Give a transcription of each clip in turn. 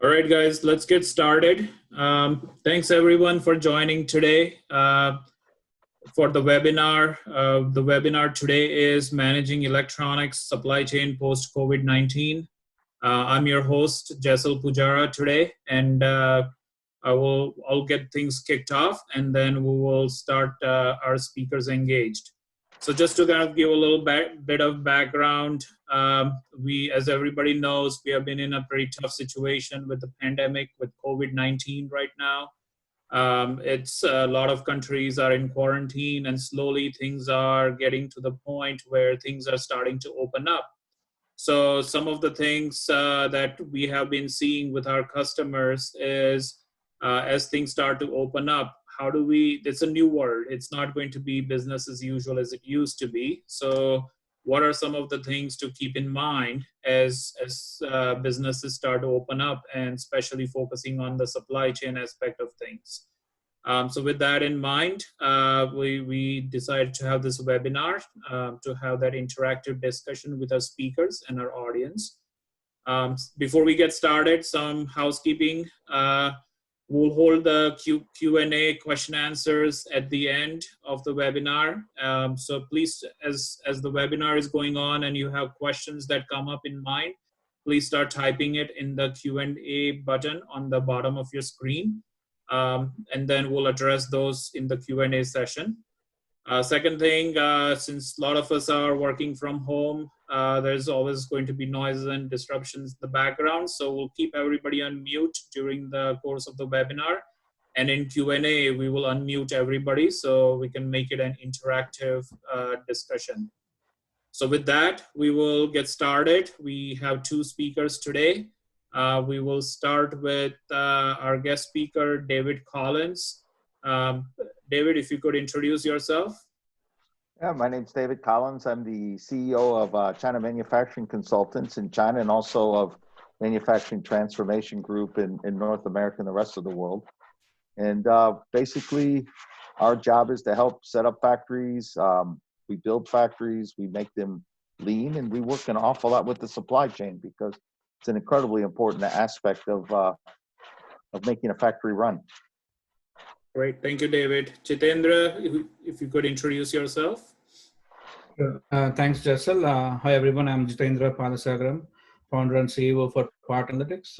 All right, guys, let's get started. Thanks everyone for joining today for the webinar. The webinar today is Managing Electronics Supply Chain Post-COVID-19. I'm your host, Jesil Pujara today, and I'll get things kicked off, and then we will start our speakers engaged. So just to kind of give a little bit of background, we, as everybody knows, we have been in a pretty tough situation with the pandemic, with COVID-19 right now. It's a lot of countries are in quarantine, and slowly things are getting to the point where things are starting to open up. So some of the things that we have been seeing with our customers is as things start to open up, how do we, it's a new world. It's not going to be business as usual as it used to be. So what are some of the things to keep in mind as businesses start to open up, and especially focusing on the supply chain aspect of things? So with that in mind, we decided to have this webinar to have that interactive discussion with our speakers and our audience. Before we get started, some housekeeping. We'll hold the Q&A question answers at the end of the webinar. So please, as the webinar is going on and you have questions that come up in mind, please start typing it in the Q&A button on the bottom of your screen. And then we'll address those in the Q&A session. Second thing, since a lot of us are working from home, there's always going to be noises and disruptions in the background. So we'll keep everybody on mute during the course of the webinar. And in Q&A, we will unmute everybody so we can make it an interactive discussion. So with that, we will get started. We have two speakers today. We will start with our guest speaker, David Collins. David, if you could introduce yourself. Yeah, my name's David Collins. I'm the CEO of China Manufacturing Consultants in China, and also of Manufacturing Transformation Group in North America and the rest of the world. And basically, our job is to help set up factories. We build factories, we make them lean, and we work an awful lot with the supply chain because it's an incredibly important aspect of making a factory run. Great, thank you, David. Jithendra, if you could introduce yourself. Thanks, Jesil. Hi, everyone. I'm Jithendra Palasagaram, founder and CEO for Part Analytics.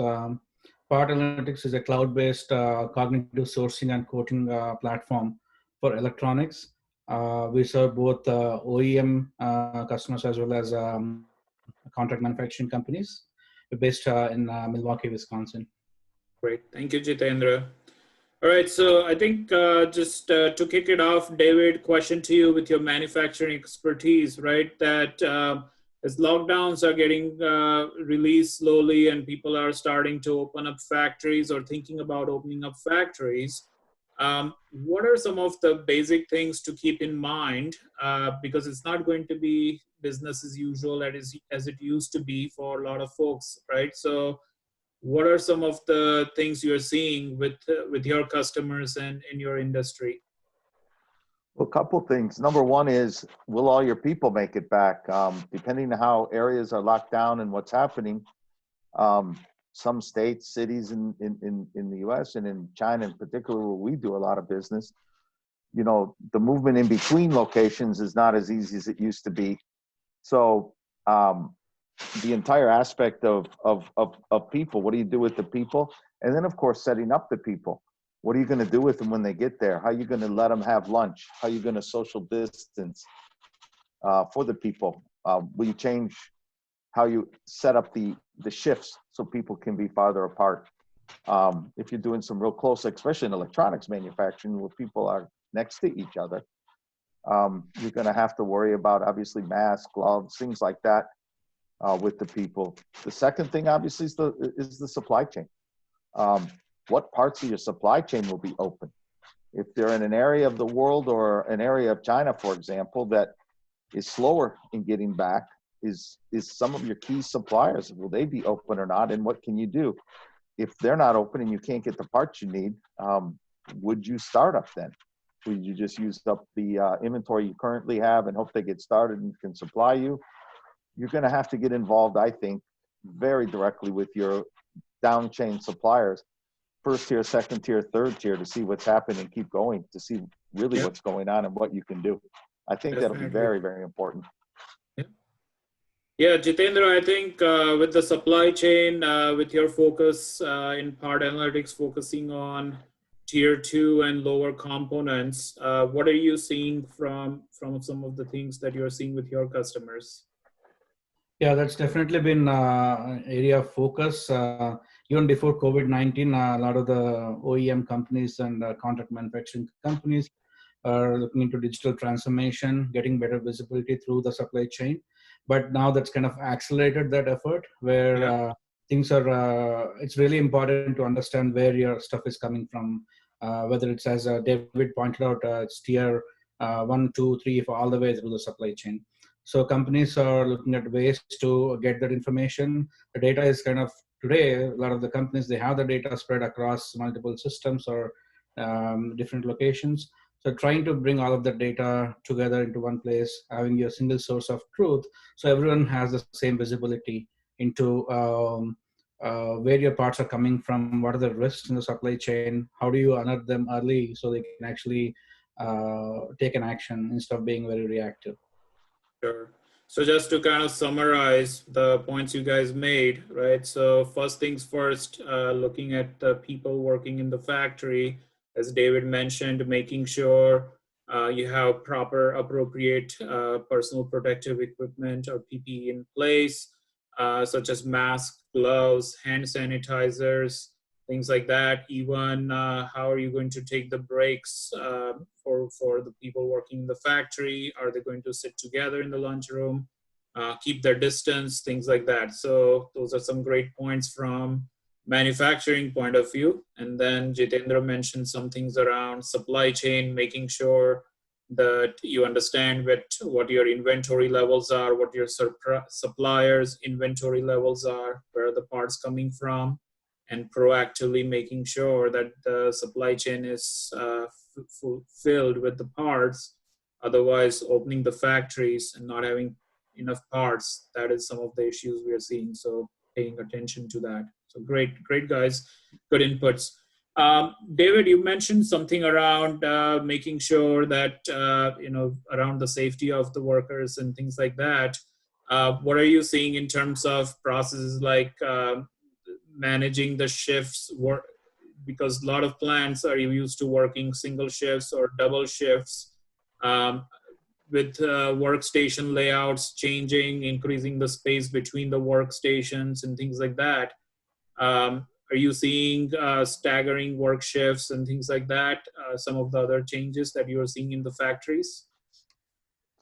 Part Analytics is a cloud-based cognitive sourcing and quoting platform for electronics. We serve both OEM customers as well as contract manufacturing companies. We're based in Milwaukee, Wisconsin. Great, thank you, Jithendra. All right, so I think just to kick it off, David, question to you with your manufacturing expertise, right? That as lockdowns are getting released slowly and people are starting to open up factories or thinking about opening up factories, what are some of the basic things to keep in mind? Because it's not going to be business as usual as it used to be for a lot of folks, right? So what are some of the things you're seeing with your customers and in your industry? Well, a couple things. Number one is, will all your people make it back? Depending on how areas are locked down and what's happening, some states, cities in the US and in China in particular, where we do a lot of business, you know, the movement in between locations is not as easy as it used to be. So the entire aspect of people, what do you do with the people? And then, of course, setting up the people. What are you going to do with them when they get there? How are you going to let them have lunch? How are you going to social distance for the people? Will you change how you set up the shifts so people can be farther apart? If you're doing some real close, especially in electronics manufacturing, where people are next to each other, you're going to have to worry about, obviously, masks, gloves, things like that with the people. The second thing, obviously, is the supply chain. What parts of your supply chain will be open? If they're in an area of the world or an area of China, for example, that is slower in getting back, is some of your key suppliers, will they be open or not? And what can you do? If they're not open and you can't get the parts you need, would you start up then? Would you just use up the inventory you currently have and hope they get started and can supply you? You're going to have to get involved, I think, very directly with your down chain suppliers, first tier, second tier, third tier, to see what's happening, keep going, to see really what's going on and what you can do. I think that'll be very, very important. Yeah, Jithendra, I think with the supply chain, with your focus in part analytics, focusing on tier 2 and lower components, what are you seeing from some of the things that you're seeing with your customers? Yeah, that's definitely been an area of focus. Even before COVID-19, a lot of the OEM companies and contract manufacturing companies are looking into digital transformation, getting better visibility through the supply chain. But now that's kind of accelerated that effort, where things are, it's really important to understand where your stuff is coming from, whether it's, as David pointed out, it's tier 1, 2, 3, all the way through the supply chain. So companies are looking at ways to get that information. The data is kind of, today, a lot of the companies, they have the data spread across multiple systems or different locations. So trying to bring all of the data together into one place, having your single source of truth, so everyone has the same visibility into where your parts are coming from, what are the risks in the supply chain, how do you unearth them early so they can actually take an action instead of being very reactive. Sure. So just to kind of summarize the points you guys made, right? So first things first, looking at the people working in the factory, as David mentioned, making sure you have proper, appropriate personal protective equipment or PPE in place, such as masks, gloves, hand sanitizers, things like that. Even how are you going to take the breaks for the people working in the factory? Are they going to sit together in the lunchroom, keep their distance, things like that? So those are some great points from manufacturing point of view. And then Jithendra mentioned some things around supply chain, making sure that you understand what your inventory levels are, what your suppliers' inventory levels are, where are the parts coming from, and proactively making sure that the supply chain is filled with the parts. Otherwise, opening the factories and not having enough parts, that is some of the issues we are seeing. So paying attention to that. So great guys, good inputs. David, you mentioned something around making sure that, around the safety of the workers and things like that. What are you seeing in terms of processes like managing the shifts, because a lot of plants are used to working single shifts or double shifts, with workstation layouts changing, increasing the space between the workstations and things like that. Are you seeing staggering work shifts and things like that? Some of the other changes that you are seeing in the factories?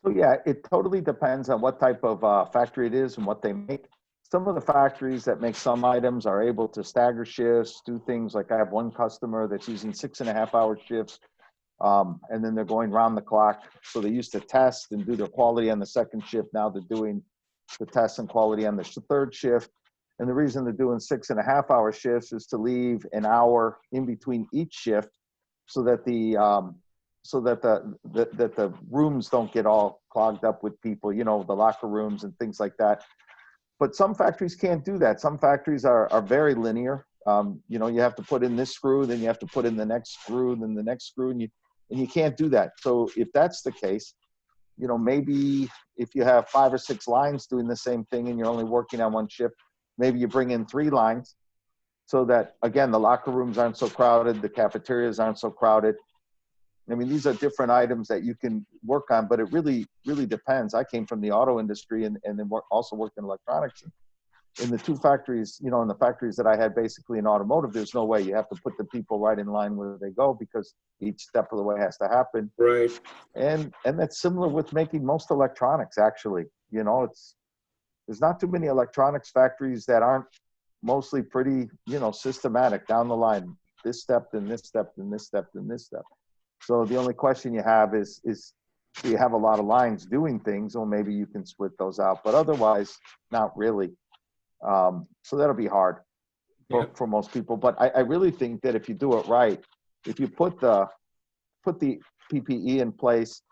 So yeah, it totally depends on what type of factory it is and what they make. Some of the factories that make some items are able to stagger shifts, do things like, I have one customer that's using 6.5-hour shifts, and then they're going round the clock. So they used to test and do their quality on the second shift. Now they're doing the tests and quality on the third shift. And the reason they're doing 6.5-hour shifts is to leave an hour in between each shift, so that the rooms don't get all clogged up with people, the locker rooms and things like that. But some factories can't do that. Some factories are very linear. You have to put in this screw, then you have to put in the next screw, then the next screw, and you can't do that. So if that's the case, maybe if you have 5 or 6 lines doing the same thing and you're only working on one shift, maybe you bring in 3 lines, so that, again, the locker rooms aren't so crowded, the cafeterias aren't so crowded. I mean, these are different items that you can work on, but it really, really depends. I came from the auto industry and then also worked in electronics. In the 2 factories, in the factories that I had basically in automotive, there's no way. You have to put the people right in line where they go, because each step of the way has to happen. Right. And that's similar with making most electronics, actually. There's not too many electronics factories that aren't mostly pretty, systematic down the line. This step, then this step, then this step, then this step. So the only question you have is do you have a lot of lines doing things? Or maybe you can split those out, but otherwise, not really. So that'll be hard for most people. But I really think that if you do it right, if you put the PPE in place,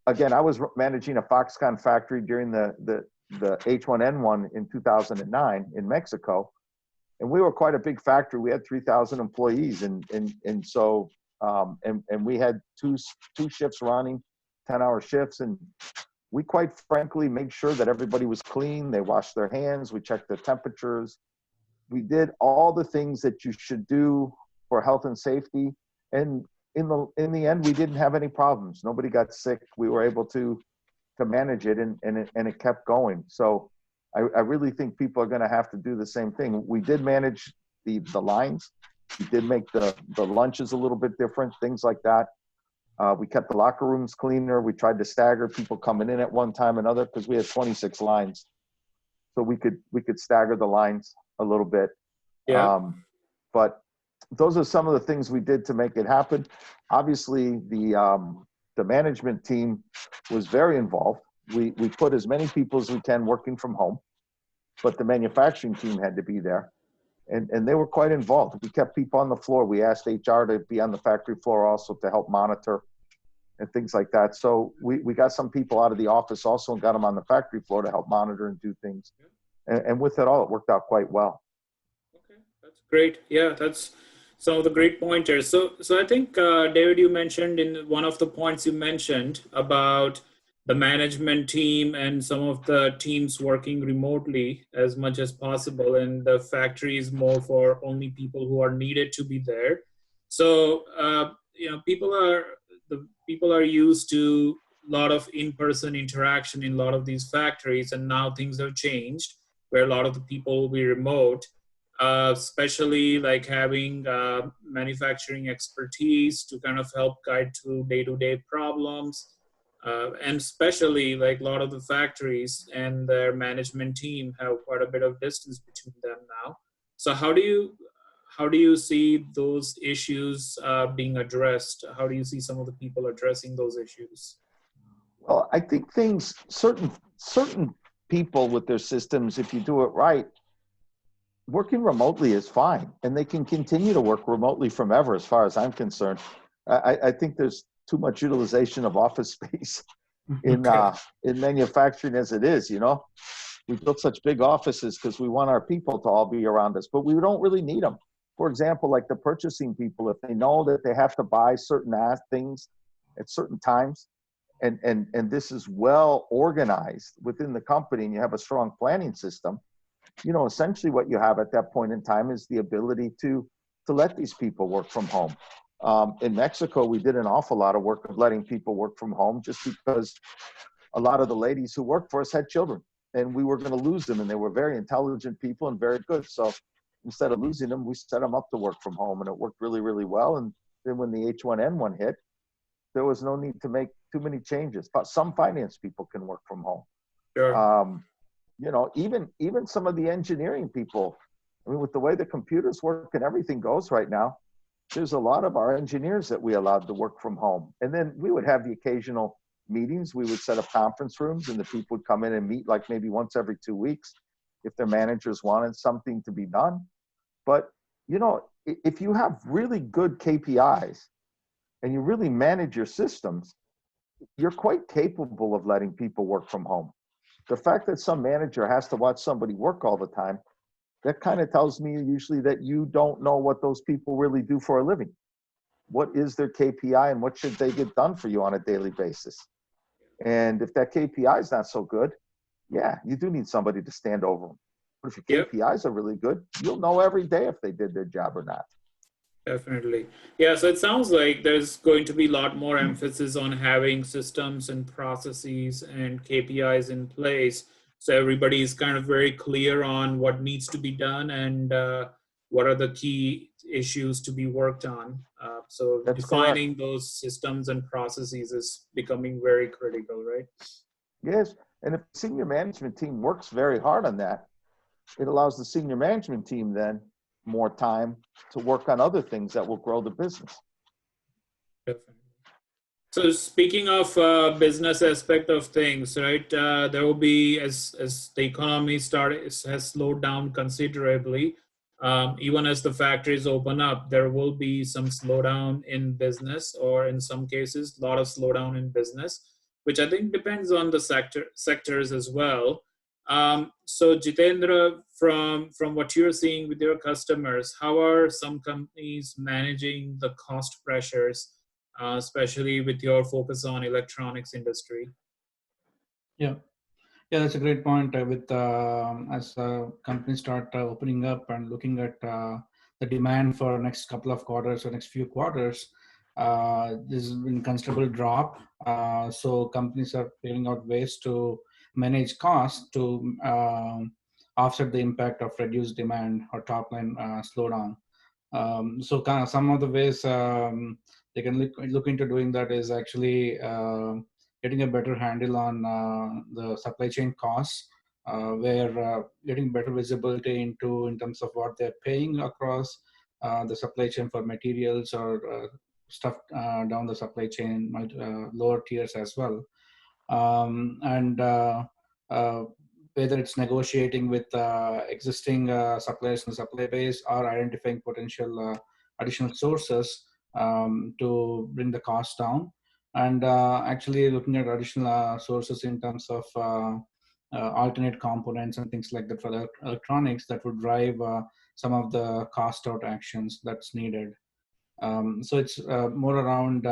again, I was managing a Foxconn factory during the H1N1 in 2009 in Mexico. And we were quite a big factory. We had 3,000 employees, and so and we had two shifts running, 10-hour shifts, and we quite frankly made sure that everybody was clean. They washed their hands. We checked the temperatures. We did all the things that you should do for health and safety. And in the end, we didn't have any problems. Nobody got sick. We were able to manage it, and it kept going. So I really think people are going to have to do the same thing. We did manage the lines. We did make the lunches a little bit different, things like that. We kept the locker rooms cleaner. We tried to stagger people coming in at one time another, because we had 26 lines. So we could stagger the lines a little bit. Yeah. But those are some of the things we did to make it happen. Obviously, the management team was very involved. We put as many people as we can working from home, but the manufacturing team had to be there. And they were quite involved. We kept people on the floor. We asked HR to be on the factory floor also to help monitor and things like that. So we got some people out of the office also and got them on the factory floor to help monitor and do things. And with it all, it worked out quite well. Okay, that's great. Yeah, that's some of the great pointers. So I think, David, you mentioned in one of the points you mentioned about the management team and some of the teams working remotely as much as possible, and the factory is more for only people who are needed to be there. So people are used to a lot of in-person interaction in a lot of these factories, and now things have changed where a lot of the people will be remote, especially like having manufacturing expertise to kind of help guide through day-to-day problems. And especially like a lot of the factories and their management team have quite a bit of distance between them now. So how do you see those issues being addressed? How do you see some of the people addressing those issues? Well, I think certain people with their systems, if you do it right, working remotely is fine, and they can continue to work remotely from ever, as far as I'm concerned. I think there's too much utilization of office space in manufacturing as it is. We built such big offices because we want our people to all be around us, but we don't really need them. For example, like the purchasing people, if they know that they have to buy certain things at certain times, and this is well organized within the company, and you have a strong planning system, essentially what you have at that point in time is the ability to let these people work from home. In Mexico, we did an awful lot of work of letting people work from home, just because a lot of the ladies who worked for us had children, and we were going to lose them, and they were very intelligent people and very good. So instead of losing them, we set them up to work from home, and it worked really, really well. And then when the H1N1 hit, there was no need to make too many changes. But some finance people can work from home. Sure. Even some of the engineering people. I mean, with the way the computers work and everything goes right now, there's a lot of our engineers that we allowed to work from home. And then we would have the occasional meetings. We would set up conference rooms, and the people would come in and meet like maybe once every 2 weeks if their managers wanted something to be done. But, if you have really good KPIs and you really manage your systems, you're quite capable of letting people work from home. The fact that some manager has to watch somebody work all the time, that kind of tells me usually that you don't know what those people really do for a living. What is their KPI, and what should they get done for you on a daily basis? And if that KPI is not so good, yeah, you do need somebody to stand over them. But if your KPIs are really good, you'll know every day if they did their job or not. Definitely. Yeah, so it sounds like there's going to be a lot more emphasis on having systems and processes and KPIs in place. So everybody is kind of very clear on what needs to be done and what are the key issues to be worked on. So That's defining correct. those systems and processes is becoming very critical, right? Yes. And if the senior management team works very hard on that, it allows the senior management team then more time to work on other things that will grow the business. Definitely. So speaking of business aspect of things, right? There will be, as the economy has slowed down considerably. Even as the factories open up, there will be some slowdown in business, or in some cases, a lot of slowdown in business, which I think depends on the sectors as well. So Jithendra, from what you're seeing with your customers, how are some companies managing the cost pressures, especially with your focus on electronics industry? Yeah. Yeah, that's a great point. With as companies start opening up and looking at the demand for next couple of quarters or next few quarters, there's been considerable drop. So companies are figuring out ways to manage costs to offset the impact of reduced demand or top line slowdown. So kind of some of the ways they can look into doing that is actually getting a better handle on the supply chain costs, where getting better visibility into in terms of what they're paying across the supply chain for materials or stuff down the supply chain, lower tiers as well. And whether it's negotiating with existing suppliers in the supply base or identifying potential additional sources to bring the cost down, and actually looking at additional sources in terms of alternate components and things like that for the electronics that would drive some of the cost out actions that's needed. So it's more around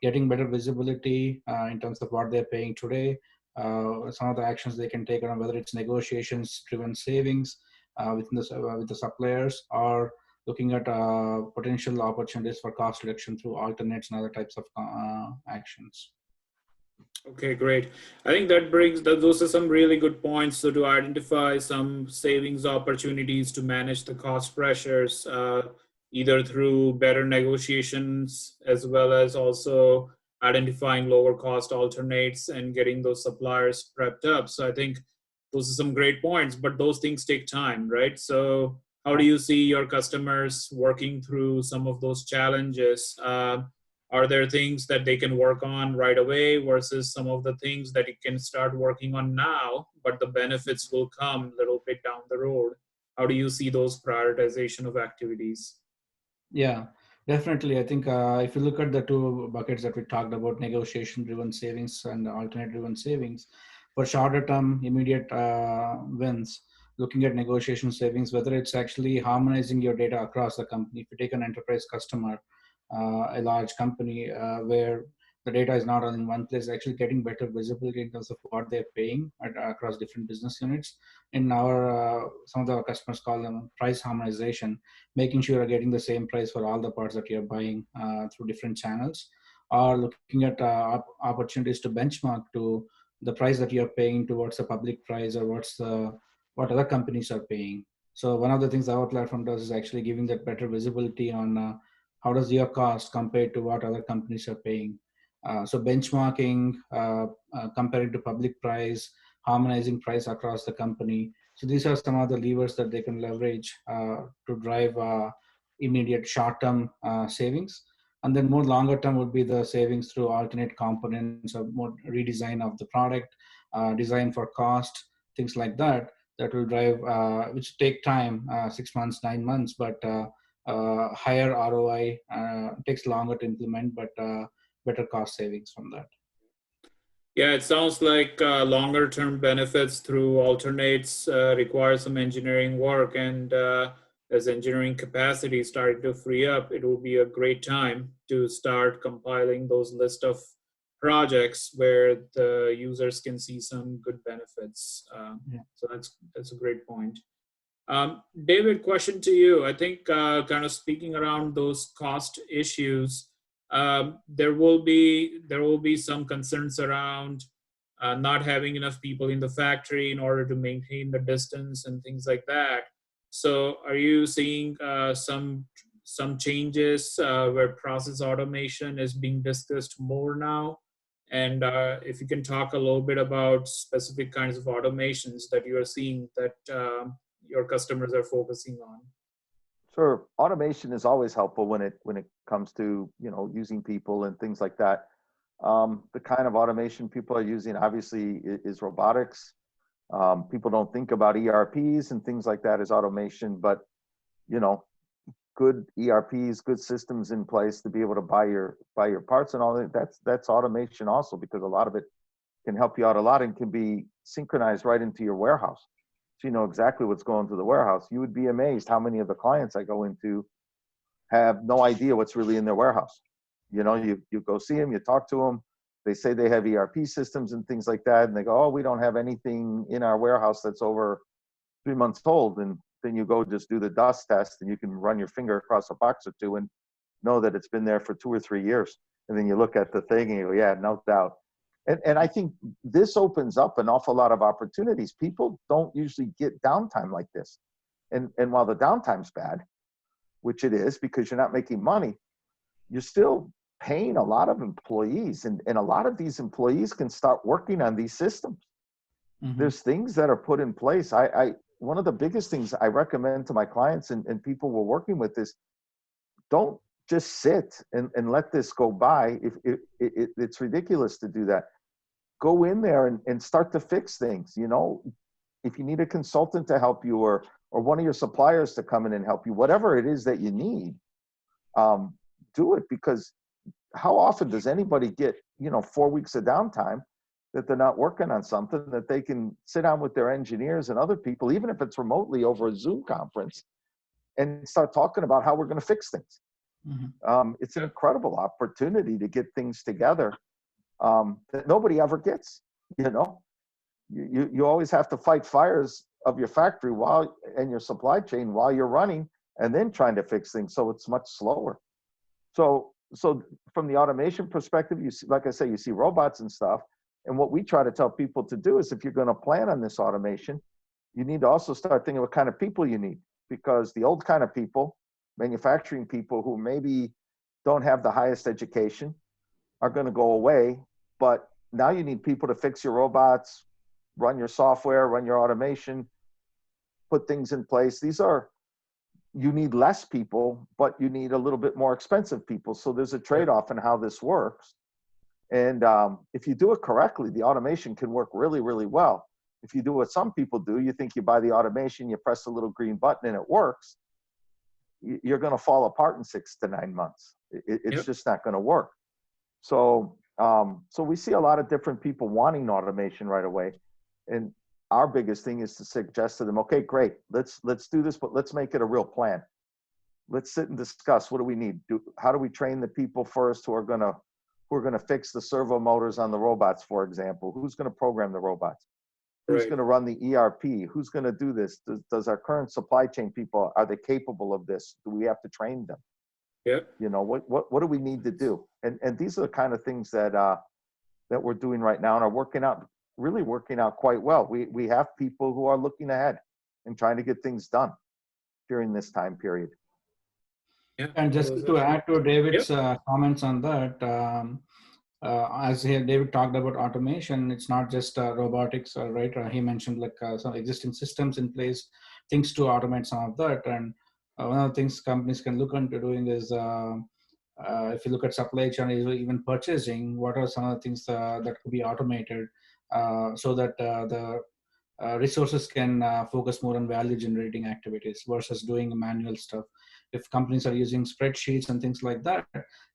getting better visibility in terms of what they're paying today, some of the actions they can take around whether it's negotiations driven savings within with the suppliers, or looking at potential opportunities for cost reduction through alternates and other types of actions. Okay, great. I think that those are some really good points. So to identify some savings opportunities to manage the cost pressures, either through better negotiations as well as also identifying lower cost alternates and getting those suppliers prepped up. So I think those are some great points, but those things take time, right? So how do you see your customers working through some of those challenges? Are there things that they can work on right away versus some of the things that you can start working on now, but the benefits will come a little bit down the road? How do you see those prioritization of activities? Yeah, definitely. I think if you look at the two buckets that we talked about, negotiation-driven savings and alternate-driven savings, for shorter-term, immediate wins, looking at negotiation savings, whether it's actually harmonizing your data across the company. If you take an enterprise customer, a large company where the data is not all in one place, actually getting better visibility in terms of what they're paying across different business units. In our, some of our customers call them price harmonization, making sure you're getting the same price for all the parts that you're buying through different channels, or looking at opportunities to benchmark to the price that you're paying towards the public price or what other companies are paying. So one of the things our platform does is actually giving that better visibility on how does your cost compare to what other companies are paying. So benchmarking, comparing to public price, harmonizing price across the company. So these are some of the levers that they can leverage to drive immediate short-term savings. And then more longer term would be the savings through alternate components or more redesign of the product, design for cost, things like that, that will drive, which take time, 6 months, 9 months, but higher ROI, takes longer to implement, but better cost savings from that. Yeah, it sounds like longer term benefits through alternates require some engineering work. And as engineering capacity starting to free up, it will be a great time to start compiling those list of projects where the users can see some good benefits. So that's a great point. David, question to you. I think kind of speaking around those cost issues, there will be some concerns around not having enough people in the factory in order to maintain the distance and things like that. So are you seeing some changes where process automation is being discussed more now? And if you can talk a little bit about specific kinds of automations that you are seeing that your customers are focusing on. Sure. Automation is always helpful when it comes to, using people and things like that. The kind of automation people are using obviously is robotics. People don't think about ERPs and things like that as automation, but good ERPs, good systems in place to be able to buy your parts and all that. That's automation also, because a lot of it can help you out a lot and can be synchronized right into your warehouse. So you know exactly what's going through the warehouse. You would be amazed how many of the clients I go into have no idea what's really in their warehouse. You know, you go see them, you talk to them, they say they have ERP systems and things like that, and they go, oh, we don't have anything in our warehouse that's over 3 months old. And then you go just do the dust test, and you can run your finger across a box or two and know that it's been there for 2 or 3 years. And then you look at the thing and you go, yeah, no doubt. And I think this opens up an awful lot of opportunities. People don't usually get downtime like this. And while the downtime's bad, which it is because you're not making money, you're still paying a lot of employees. And a lot of these employees can start working on these systems. Mm-hmm. There's things that are put in place. One of the biggest things I recommend to my clients and people we're working with is don't just sit and let this go by. It's ridiculous to do that. Go in there and start to fix things. You know, if you need a consultant to help you or one of your suppliers to come in and help you, whatever it is that you need, do it. Because how often does anybody get, 4 weeks of downtime that they're not working on something that they can sit down with their engineers and other people, even if it's remotely over a Zoom conference, and start talking about how we're going to fix things. Mm-hmm. It's an incredible opportunity to get things together that nobody ever gets. You always have to fight fires of your factory and your supply chain while you're running, and then trying to fix things. So it's much slower. So from the automation perspective, you see, like I say, you see robots and stuff. And what we try to tell people to do is, if you're going to plan on this automation, you need to also start thinking what kind of people you need, because the old kind of people, manufacturing people who maybe don't have the highest education, are going to go away. But now you need people to fix your robots, run your software, run your automation, put things in place. You need less people, but you need a little bit more expensive people. So there's a trade-off in how this works. And if you do it correctly, the automation can work really, really well. If you do what some people do, you think you buy the automation, you press a little green button and it works, you're going to fall apart in 6 to 9 months. It's just not going to work. So we see a lot of different people wanting automation right away. And our biggest thing is to suggest to them, okay, great, let's do this, but let's make it a real plan. Let's sit and discuss, what do we need? How do we train the people first who are going to fix the servo motors on the robots, for example? Who's going to program the robots? Who's going to run the ERP? Who's going to do this? Does our current supply chain people, are they capable of this? Do we have to train them? Yeah. What do we need to do? And these are the kind of things that we're doing right now and are really working out quite well. We have people who are looking ahead and trying to get things done during this time period. Yeah. And just to add to David's comments on that, as David talked about automation, it's not just robotics, right? He mentioned like some existing systems in place, things to automate some of that. And one of the things companies can look into doing is, if you look at supply chain, even purchasing, what are some of the things that could be automated so that the resources can focus more on value generating activities versus doing manual stuff. If companies are using spreadsheets and things like that,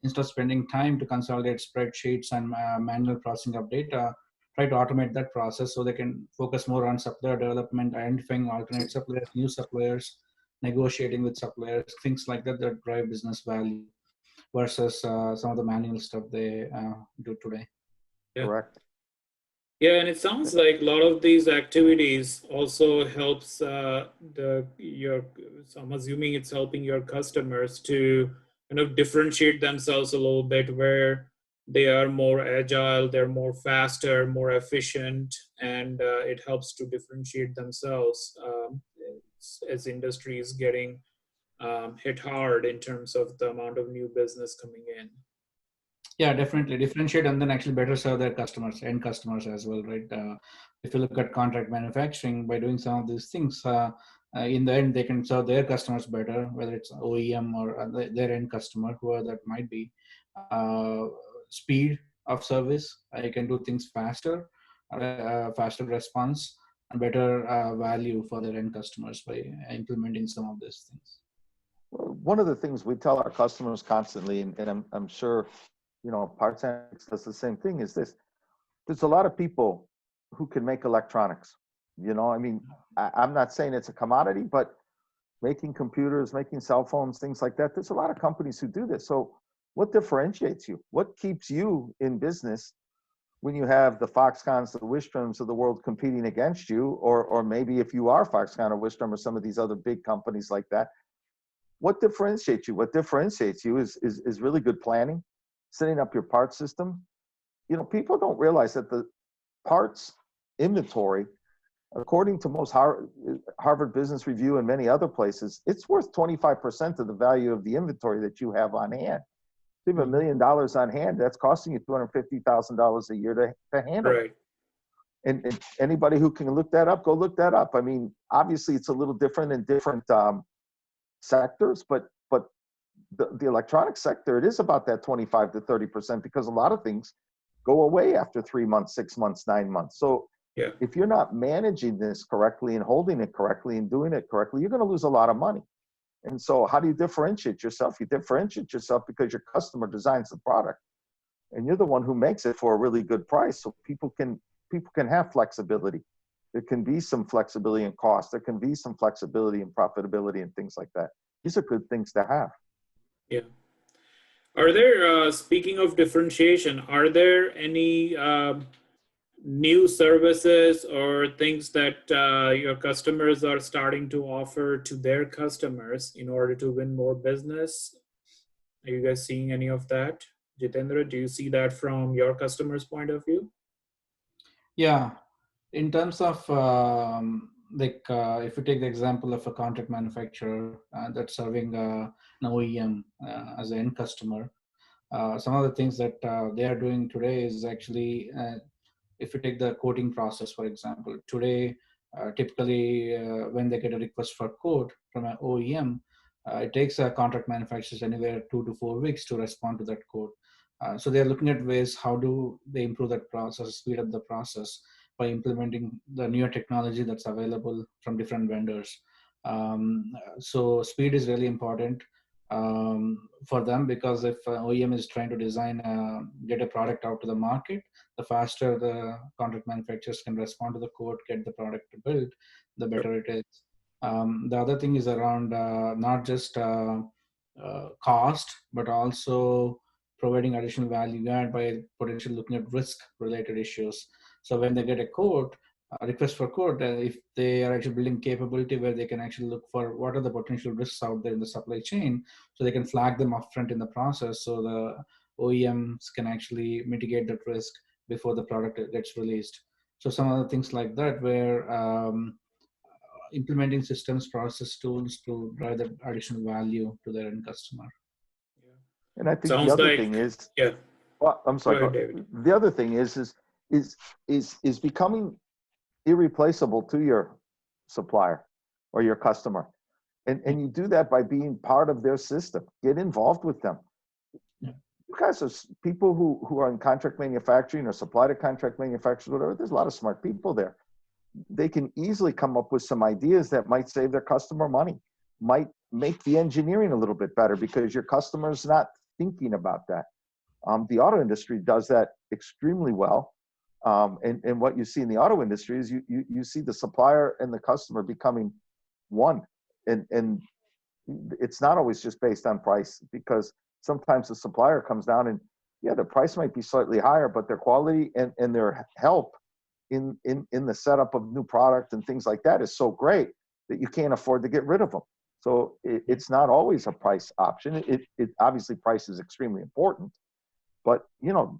instead of spending time to consolidate spreadsheets and manual processing of data, try to automate that process so they can focus more on supplier development, identifying alternate suppliers, new suppliers, negotiating with suppliers, things like that drive business value versus some of the manual stuff they do today. Yeah. Correct. Yeah, and it sounds like a lot of these activities also helps I'm assuming it's helping your customers to kind of differentiate themselves a little bit, where they are more agile, they're more faster, more efficient, and it helps to differentiate themselves as industry is getting hit hard in terms of the amount of new business coming in. Yeah, definitely differentiate and then actually better serve their customers, end customers as well, right? If you look at contract manufacturing, by doing some of these things, in the end, they can serve their customers better, whether it's OEM or their end customer, whoever that might be. Speed of service, you can do things faster, faster response, and better value for their end customers by implementing some of these things. One of the things we tell our customers constantly, and I'm sure, Parts Analytics does the same thing, is this: there's a lot of people who can make electronics. I mean, I'm not saying it's a commodity, but making computers, making cell phones, things like that, there's a lot of companies who do this. So what differentiates you? What keeps you in business when you have the Foxcons, the Wistroms of the world competing against you, or maybe if you are Foxconn or Wistrom or some of these other big companies like that, what differentiates you? What differentiates you is really good planning, setting up your part system. People don't realize that the parts inventory, according to most Harvard Business Review and many other places, it's worth 25% of the value of the inventory that you have on hand. If you have $1 million on hand, that's costing you $250,000 a year to handle. Right. And anybody who can look that up, go look that up. I mean, obviously it's a little different in different sectors, but the electronics sector, it is about that 25 to 30% because a lot of things go away after 3 months, 6 months, 9 months. So Yeah. if you're not managing this correctly and holding it correctly and doing it correctly, you're going to lose a lot of money. And so how do you differentiate yourself? You differentiate yourself because your customer designs the product and you're the one who makes it for a really good price. So people can have flexibility. There can be some flexibility in cost. There can be some flexibility in profitability and things like that. These are good things to have. Yeah. Are there, speaking of differentiation, are there any new services or things that your customers are starting to offer to their customers in order to win more business? Are you guys seeing any of that? Jithendra, do you see that from your customers' point of view? Yeah, in terms of if you take the example of a contract manufacturer that's serving an OEM as an end customer, some of the things that they are doing today is actually, if you take the quoting process, for example, today, typically when they get a request for quote from an OEM, it takes contract manufacturers anywhere 2 to 4 weeks to respond to that quote. So they're looking at ways, how do they improve that process, speed up the process by implementing the newer technology that's available from different vendors. So speed is really important for them, because if OEM is trying to design, get a product out to the market, the faster the contract manufacturers can respond to the quote, get the product built, the better it is. The other thing is around not just cost, but also providing additional value add by potentially looking at risk related issues. So when they get a quote, request for quote, if they are actually building capability where they can actually look for what are the potential risks out there in the supply chain, so they can flag them upfront in the process, so the OEMs can actually mitigate that risk before the product gets released. So some other things like that, where implementing systems, process tools to drive that additional value to their end customer. And I think Sounds the other like, thing is, yeah. well, I'm sorry. Go ahead, David. The other thing is becoming irreplaceable to your supplier or your customer. And you do that by being part of their system. Get involved with them. Yeah. You guys are people who are in contract manufacturing or supply to contract manufacturers, whatever. There's a lot of smart people there. They can easily come up with some ideas that might save their customer money, might make the engineering a little bit better because your customer's not thinking about that. The auto industry does that extremely well. And what you see in the auto industry is you see the supplier and the customer becoming one. And it's not always just based on price, because sometimes the supplier comes down and, yeah, the price might be slightly higher, but their quality and their help in the setup of new product and things like that is so great that you can't afford to get rid of them. So it's not always a price option. It obviously, price is extremely important, but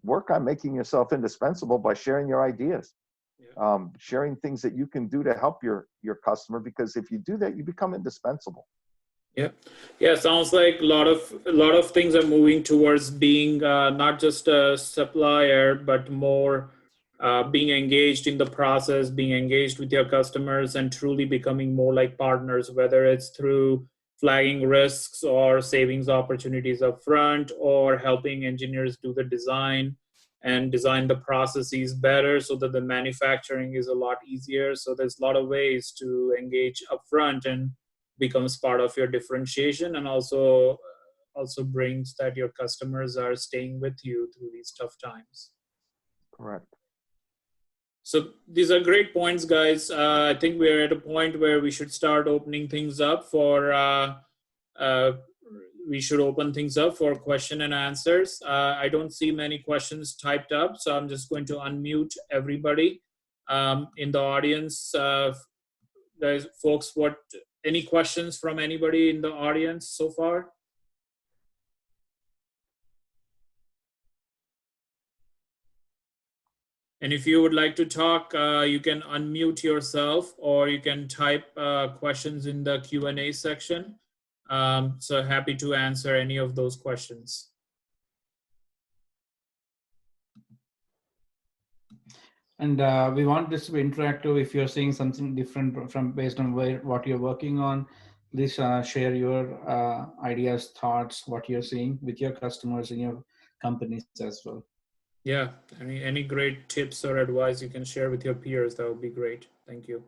work on making yourself indispensable by sharing your ideas, sharing things that you can do to help your customer, because if you do that, you become indispensable. Yeah. Sounds like a lot of things are moving towards being not just a supplier, but more being engaged in the process, being engaged with your customers, and truly becoming more like partners, whether it's through flagging risks or savings opportunities up front, or helping engineers do the design and design the processes better so that the manufacturing is a lot easier. So there's a lot of ways to engage upfront and becomes part of your differentiation, and also brings that your customers are staying with you through these tough times. Correct. So these are great points, guys. I think we're at a point where we should start opening things up for, we should open things up for question and answers. I don't see many questions typed up, so I'm just going to unmute everybody in the audience. Guys, folks, any questions from anybody in the audience so far? And if you would like to talk, you can unmute yourself, or you can type questions in the Q&A section. So happy to answer any of those questions. And we want this to be interactive. If you're seeing something different from based on what you're working on, please share your ideas, thoughts, what you're seeing with your customers in your companies as well. Yeah, any great tips or advice you can share with your peers, that would be great. Thank you.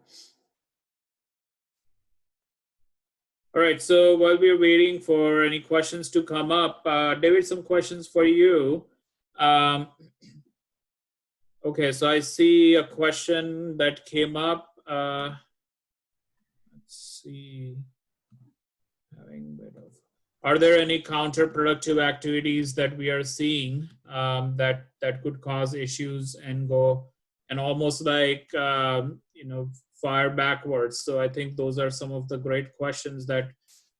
All right, so while we're waiting for any questions to come up, David, some questions for you. Okay, so I see a question that came up. Let's see. Are there any counterproductive activities that we are seeing that could cause issues and almost like fire backwards? So I think those are some of the great questions that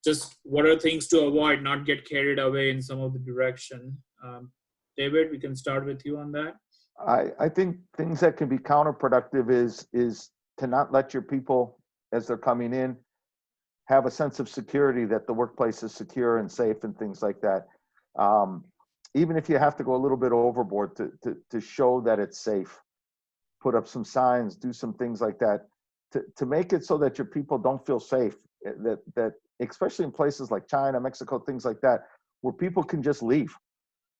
just what are things to avoid, not get carried away in some of the direction. David, we can start with you on that. I think things that can be counterproductive is to not let your people, as they're coming in, have a sense of security that the workplace is secure and safe and things like that. Even if you have to go a little bit overboard to show that it's safe, put up some signs, do some things like that, to make it so that your people don't feel safe, that especially in places like China, Mexico, things like that, where people can just leave,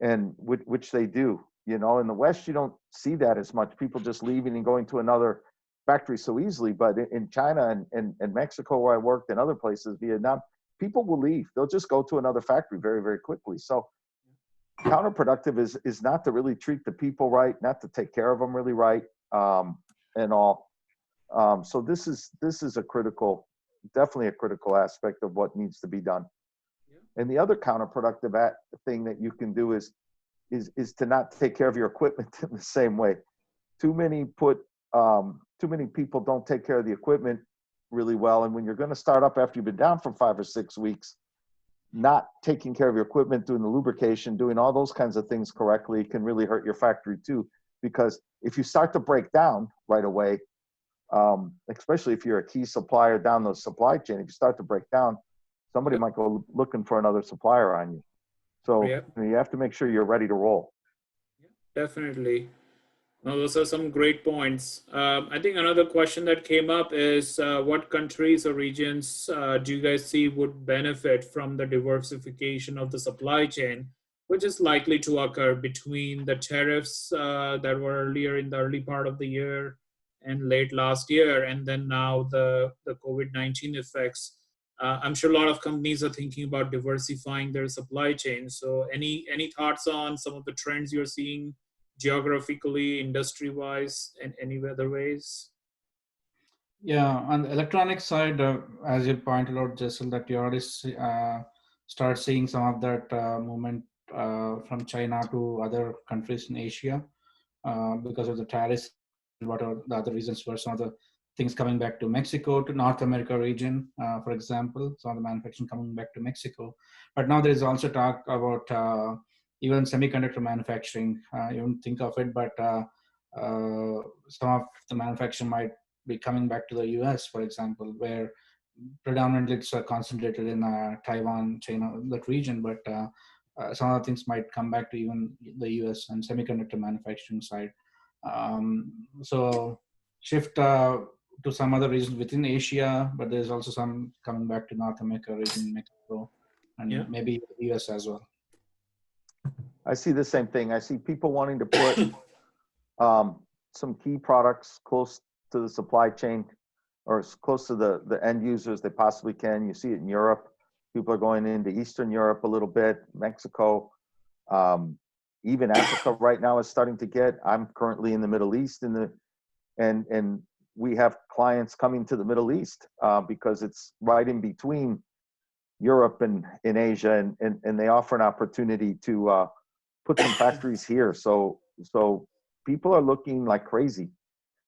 and which they do. In the West, you don't see that as much, people just leaving and going to another factory so easily. But in China and Mexico, where I worked, and other places, Vietnam, people will leave. They'll just go to another factory very, very quickly. So counterproductive is not to really treat the people right, not to take care of them really right, and all. So this is definitely a critical aspect of what needs to be done. Yeah. And the other counterproductive thing that you can do is to not take care of your equipment in the same way. Too many people don't take care of the equipment really well. And when you're going to start up after you've been down for 5 or 6 weeks, not taking care of your equipment, doing the lubrication, doing all those kinds of things correctly can really hurt your factory too. Because if you start to break down right away, especially if you're a key supplier down the supply chain, if you start to break down, somebody might go looking for another supplier on you. So you have to make sure you're ready to roll. Definitely. No, those are some great points. I think another question that came up is what countries or regions do you guys see would benefit from the diversification of the supply chain, which is likely to occur between the tariffs that were earlier in the early part of the year and late last year, and then now the COVID-19 effects. I'm sure a lot of companies are thinking about diversifying their supply chain. So any thoughts on some of the trends you're seeing geographically, industry-wise, and any other ways? Yeah, on the electronic side, as you pointed out, Jesil, that you already start seeing some of that movement from China to other countries in Asia because of the tariffs and what are the other reasons for some of the things coming back to Mexico, to North America region, for example, some of the manufacturing coming back to Mexico. But now there is also talk about even semiconductor manufacturing. You don't think of it, but some of the manufacturing might be coming back to the US, for example, where predominantly it's concentrated in Taiwan, China, that region, but some of the things might come back to even the US and semiconductor manufacturing side. So shift to some other regions within Asia, but there's also some coming back to North America region, Mexico, and maybe the US as well. I see the same thing. I see people wanting to put some key products close to the supply chain or as close to the end users they possibly can. You see it in Europe. People are going into Eastern Europe a little bit, Mexico, even Africa right now is starting to get. I'm currently in the Middle East, in and we have clients coming to the Middle East because it's right in between Europe and in Asia, and they offer an opportunity to put some factories here. So people are looking like crazy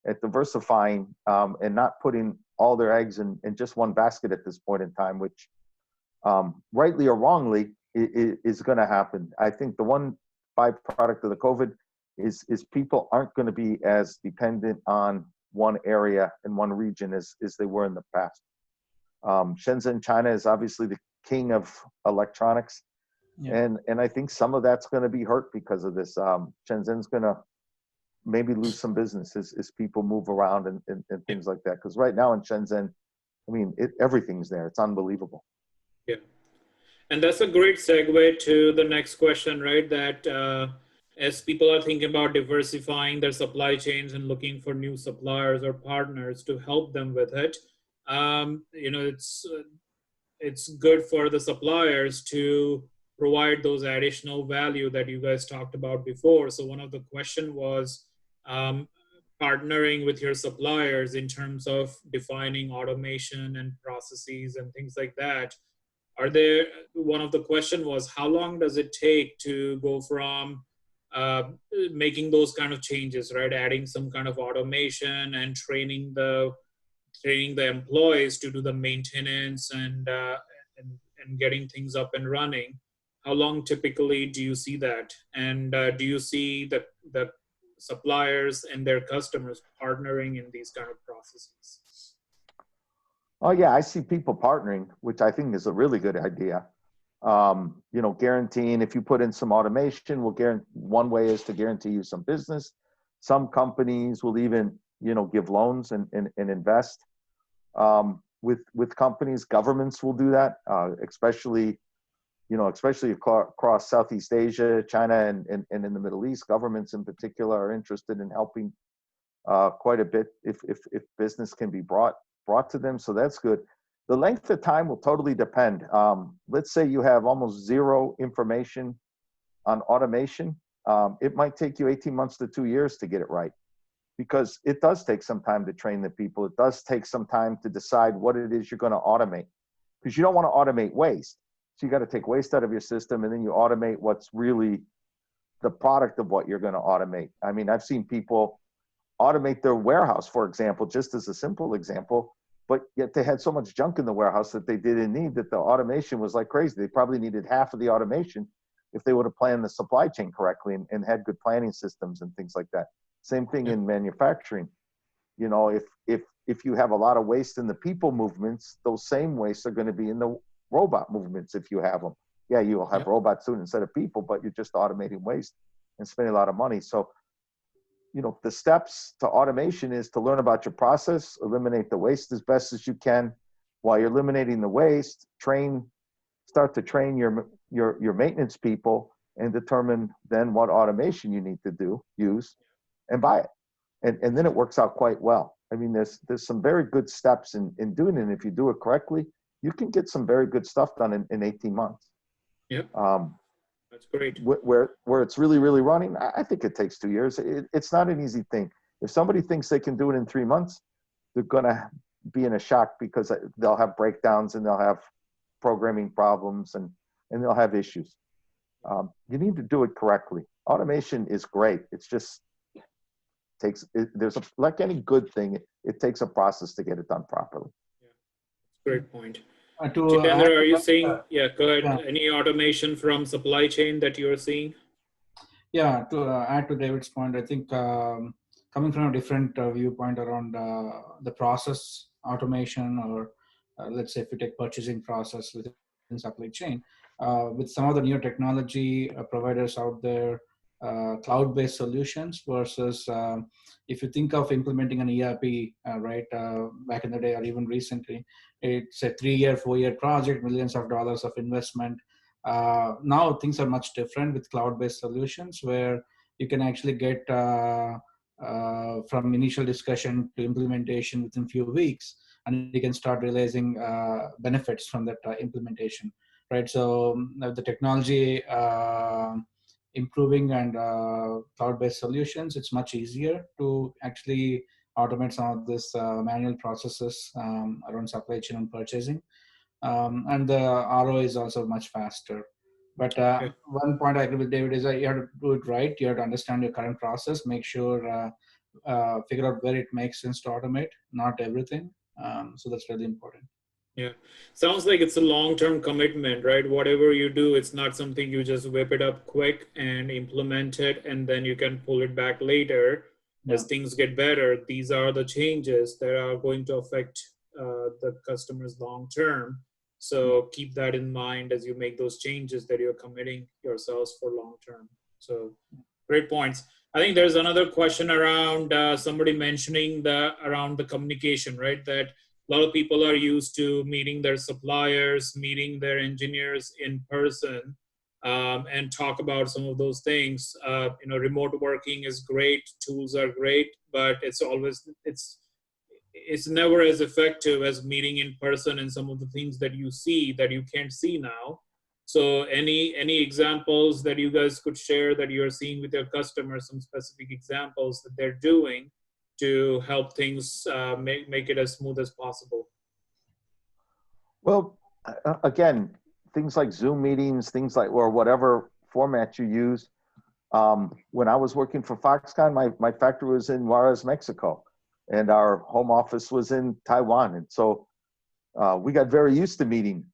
at diversifying and not putting all their eggs in just one basket at this point in time, which rightly or wrongly is going to happen. I think the one byproduct of the COVID is people aren't going to be as dependent on one area and one region as they were in the past. Shenzhen, China is obviously the king of electronics. Yeah. And I think some of that's going to be hurt because of this. Shenzhen's going to maybe lose some business as people move around and things like that. Because right now in Shenzhen, I mean, everything's there. It's unbelievable. Yeah. And that's a great segue to the next question, right? That as people are thinking about diversifying their supply chains and looking for new suppliers or partners to help them with it, it's good for the suppliers to provide those additional value that you guys talked about before. So one of the question was partnering with your suppliers in terms of defining automation and processes and things like that. One of the question was, how long does it take to go from making those kind of changes, right? Adding some kind of automation and training the employees to do the maintenance and getting things up and running. How long typically do you see that? And do you see the suppliers and their customers partnering in these kind of processes? Oh yeah, I see people partnering, which I think is a really good idea. Guaranteeing if you put in some automation, one way is to guarantee you some business. Some companies will even, give loans and invest. With companies, governments will do that, especially across Southeast Asia, China, and in the Middle East. Governments in particular are interested in helping quite a bit if business can be brought to them. So that's good. The length of time will totally depend. Let's say you have almost zero information on automation. It might take you 18 months to 2 years to get it right, because it does take some time to train the people. It does take some time to decide what it is you're going to automate, because you don't want to automate waste. So you got to take waste out of your system, and then you automate what's really the product of what you're going to automate. I mean, I've seen people automate their warehouse, for example, just as a simple example, but yet they had so much junk in the warehouse that they didn't need, that the automation was like crazy. They probably needed half of the automation if they would have planned the supply chain correctly and had good planning systems and things like that. Same thing in manufacturing. If you have a lot of waste in the people movements, those same wastes are going to be in the robot movements if you have them. Yeah, you'll have robots soon instead of people, but you're just automating waste and spending a lot of money. So, the steps to automation is to learn about your process, eliminate the waste as best as you can. While you're eliminating the waste, start to train your maintenance people and determine then what automation you need to use and buy it. And then it works out quite well. I mean, there's some very good steps in doing it. And if you do it correctly, you can get some very good stuff done in 18 months. Yeah. That's great. Where it's really, really running, I think it takes 2 years. It's not an easy thing. If somebody thinks they can do it in 3 months, they're going to be in a shock, because they'll have breakdowns and they'll have programming problems and they'll have issues. You need to do it correctly. Automation is great. It's just like any good thing, it takes a process to get it done properly. Yeah, great point. Jithendra, are you seeing? Go ahead. Yeah. Any automation from supply chain that you're seeing? Yeah, to add to David's point, I think coming from a different viewpoint around the process automation, or let's say if you take purchasing process within supply chain, with some of the new technology providers out there, cloud-based solutions versus if you think of implementing an ERP, back in the day or even recently, it's a 3-year, 4-year project, millions of dollars of investment. Now things are much different with cloud-based solutions, where you can actually get from initial discussion to implementation within a few weeks, and you can start realizing benefits from that implementation, right? So the technology improving and cloud-based solutions, it's much easier to actually automate some of this manual processes around supply chain and purchasing. And the ROI is also much faster. But one point I agree with David is that you have to do it right. You have to understand your current process, make sure, figure out where it makes sense to automate, not everything. So that's really important. Yeah. Sounds like it's a long-term commitment, right? Whatever you do, it's not something you just whip it up quick and implement it, and then you can pull it back later as things get better. These are the changes that are going to affect the customers long-term. So keep that in mind as you make those changes that you're committing yourselves for long-term. So great points. I think there's another question around somebody mentioning around the communication, right? That a lot of people are used to meeting their suppliers, meeting their engineers in person, and talk about some of those things. Remote working is great, tools are great, but it's never as effective as meeting in person and some of the things that you see that you can't see now. So any examples that you guys could share that you're seeing with your customers, some specific examples that they're doing to help things make it as smooth as possible? Well, again, things like Zoom meetings, things like, or whatever format you use. When I was working for Foxconn, my factory was in Juarez, Mexico, and our home office was in Taiwan. And so we got very used to meeting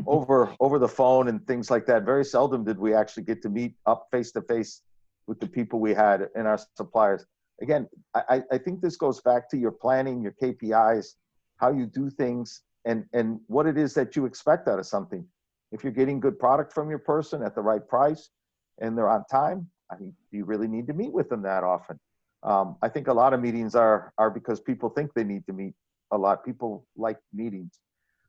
over the phone and things like that. Very seldom did we actually get to meet up face to face with the people we had and our suppliers. Again, I think this goes back to your planning, your KPIs, how you do things, and what it is that you expect out of something. If you're getting good product from your person at the right price and they're on time, I mean, do you really need to meet with them that often? I think a lot of meetings are because people think they need to meet a lot. People like meetings.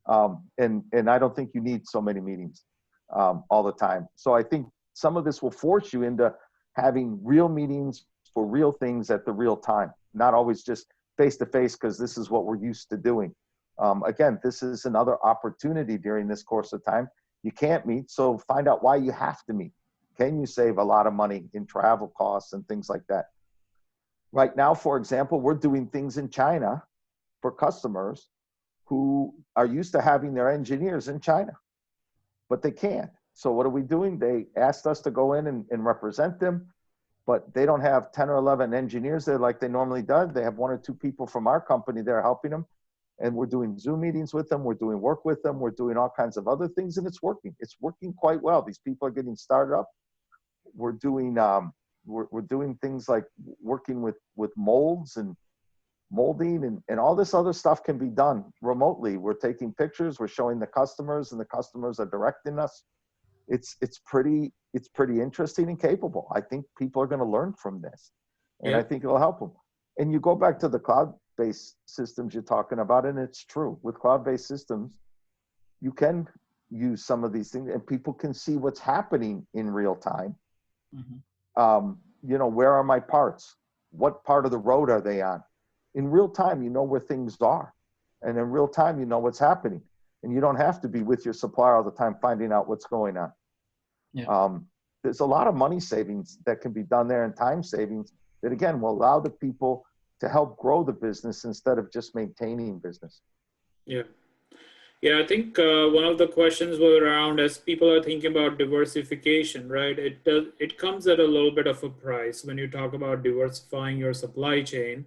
And I don't think you need so many meetings all the time. So I think some of this will force you into having real meetings for real things at the real time, not always just face to face, because this is what we're used to doing. Again, this is another opportunity during this course of time. You can't meet, so find out why you have to meet. Can you save a lot of money in travel costs and things like that? Right now, for example, we're doing things in China for customers who are used to having their engineers in China, but they can't. So what are we doing? They asked us to go in and represent them, but they don't have 10 or 11 engineers there like they normally do. They have 1 or 2 people from our company there helping them. And we're doing Zoom meetings with them. We're doing work with them. We're doing all kinds of other things, and it's working. It's working quite well. These people are getting started up. We're doing we're doing things like working with molds and molding and all this other stuff can be done remotely. We're taking pictures. We're showing the customers, and the customers are directing us. It's pretty interesting and capable. I think people are going to learn from this, and I think it'll help them. And you go back to the cloud-based systems you're talking about, and it's true. With cloud-based systems, you can use some of these things, and people can see what's happening in real time. Where are my parts? What part of the road are they on? In real time, you know where things are, and in real time, you know what's happening. And you don't have to be with your supplier all the time finding out what's going on. There's a lot of money savings that can be done there, and time savings that, again, will allow the people to help grow the business instead of just maintaining business. Yeah, I think one of the questions was around, as people are thinking about diversification, right? It comes at a little bit of a price when you talk about diversifying your supply chain.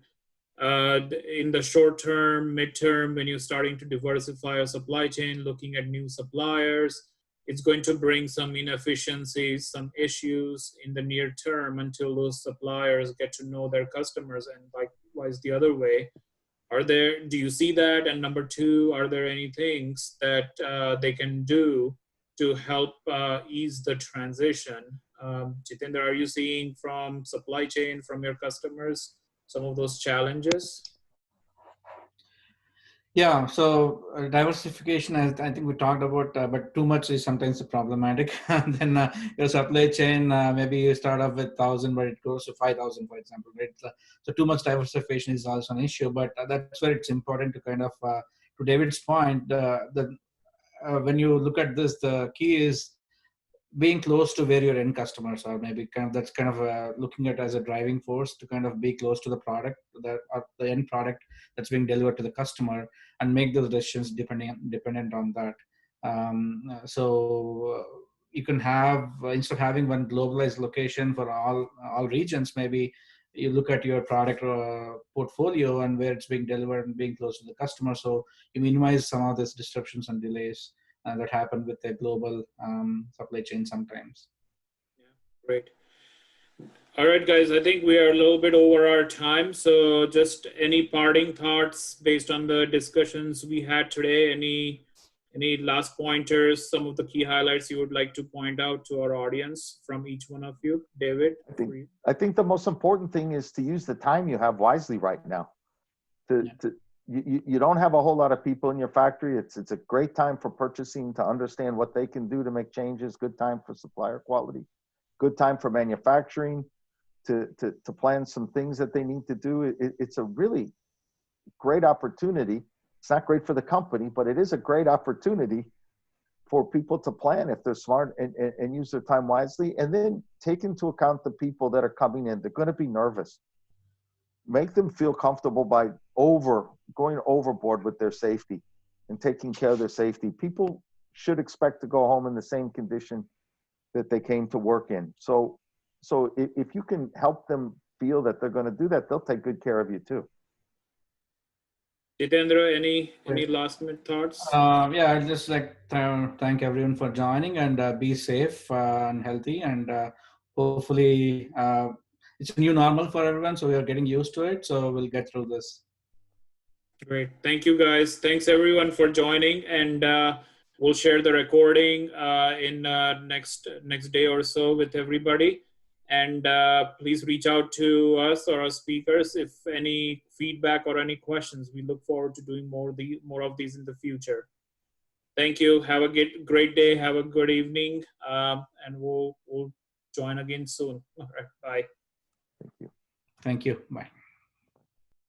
In the short term, midterm, when you're starting to diversify your supply chain, looking at new suppliers, it's going to bring some inefficiencies, some issues in the near term until those suppliers get to know their customers, and likewise the other way. Do you see that? And number 2, are there any things that they can do to help ease the transition? Jithendra, are you seeing from supply chain, from your customers, some of those challenges? Yeah, so diversification, I think we talked about, but too much is sometimes problematic. And then your supply chain, maybe you start off with 1,000, but it goes to 5,000, for example. Right? So too much diversification is also an issue, but that's where it's important to kind of, to David's point, when you look at this, the key is being close to where your end customers are, maybe kind of that's kind of looking at as a driving force to kind of be close to the product, that or the end product that's being delivered to the customer, and make those decisions dependent on that. So you can have, instead of having one globalized location for all regions, maybe you look at your product portfolio and where it's being delivered and being close to the customer, so you minimize some of these disruptions and delays that happen with a global supply chain sometimes. Yeah, great. All right, guys, I think we are a little bit over our time. So just any parting thoughts based on the discussions we had today? Any last pointers, some of the key highlights you would like to point out to our audience from each one of you? David? I think the most important thing is to use the time you have wisely right now. You don't have a whole lot of people in your factory. It's a great time for purchasing to understand what they can do to make changes. Good time for supplier quality. Good time for manufacturing to plan some things that they need to do. It's a really great opportunity. It's not great for the company, but it is a great opportunity for people to plan if they're smart and use their time wisely. And then take into account the people that are coming in. They're going to be nervous. Make them feel comfortable by going overboard with their safety and taking care of their safety. People should expect to go home in the same condition that they came to work in. So if you can help them feel that they're going to do that, they'll take good care of you too. Jithendra, any last minute thoughts? Yeah, I'd just like to thank everyone for joining, and be safe and healthy, and hopefully it's a new normal for everyone, so we are getting used to it, so we'll get through this. Great. Thank you, guys. Thanks everyone for joining, and we'll share the recording in next day or so with everybody. And please reach out to us or our speakers if any feedback or any questions. We look forward to doing more of these in the future. Thank you. Have a great day. Have a good evening, and we'll join again soon. All right. Bye. Thank you. Thank you. Bye.